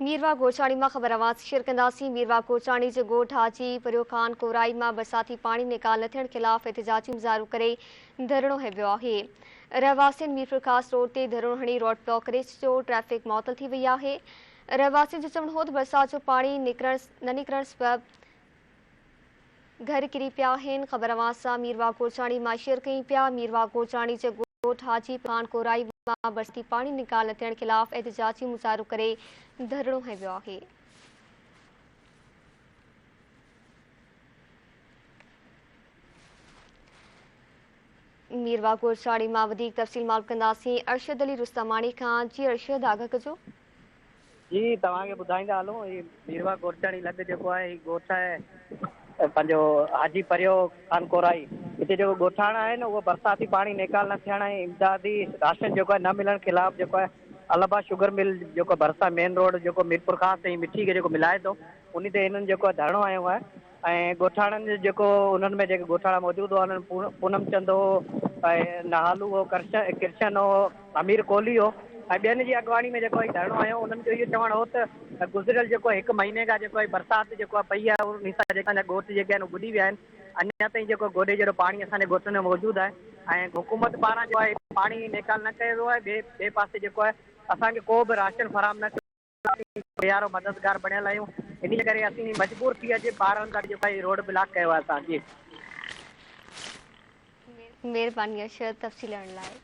मीरवा गोचाणी में ख़बर आवाज़ शेयर कंदासीं। मीरवा गोचाणी जे ॻोठ हाजी परियो खान कोराई में बरसाती पानी निकाल न थियण ख़िलाफ़ एहतिजाजी मुज़ाहिरो करे धरणो हंयो आहे। रहवासियुनि मीर प्रकाश रोड ते धरणो हणी रोड ब्लॉक करे छॾियो। ट्रैफ़िक मुअतल थी वई आहे। रहवासियुनि जो चवणु हो त बरसात जो पानी न निकिरण सबबि घर किरी पिया आहिनि। ख़बर आवाज़ सां मीरवा गोचाणी मां शेयर कई पिया। मीरवा गोचाणी जे ॻोठ हाजी खान कोराई में बरसाती पानी निकाल न थियण ख़िलाफ़ एहतिजाजी मुज़ाहिरो करे धरणो हंयो आहे। मीरवा गोचाणी में वधीक तफ़सील मालूम कंदासीं अरशद अली रुस्तमानी खां। जी अरशद, आगाह कजो। जी तव्हांखे ॿुधाईंदा हलूं, ही मीरवा गोचाणी लॻ जेको आहे ही ॻोठ आहे पंहिंजो हाजी परियो खान कोराई। हिते जेको ॻोठाणा आहे न उहो बरसाती पाणी निकाल न थियण ऐं इमदादी राशन जेको आहे न मिलण ख़िलाफ़ जेको आहे अलाबा शुगर मिल जेको भरिसां मेन रोड जेको मीरपुर खां ऐं मिठी खे जेको मिलाए थो उन ते हिननि जेको धरणो हंयो आहे। ऐं ॻोठाणनि जो जेको उन्हनि में जेके ॻोठाणा मौजूदु हुआ उन्हनि पूनम चंद हो ऐं नालू हो कृष्ण हो अमीर कोहली हो ऐं ॿियनि जी अॻवानी में जेको धरणो हंयो। उन्हनि जो इहो चवणु हो त गुज़िरियल जेको 1 महीने खां जेको आहे बरसाति जेको आहे पई आहे उन सां जेका ॻोठ जेके आहिनि ॿुॾी विया आहिनि। अञा ताईं जेको गोॾे जहिड़ो पाणी असांजे ॻोठ में मौजूदु आहे ऐं हुकूमत पारां जो आहे पाणी निकाल न कयो वियो आहे। ॿिए पासे जेको आहे असांखे को बि राशन फराहम न कयो। मददगार बणियल आहियूं, इन करे असीं मजबूर थी अॼु ॿारनि सां जेको आहे रोड ब्लॉक कयो आहे असांजी। महिरबानी अरशद तफ़सील ॾियण लाइ।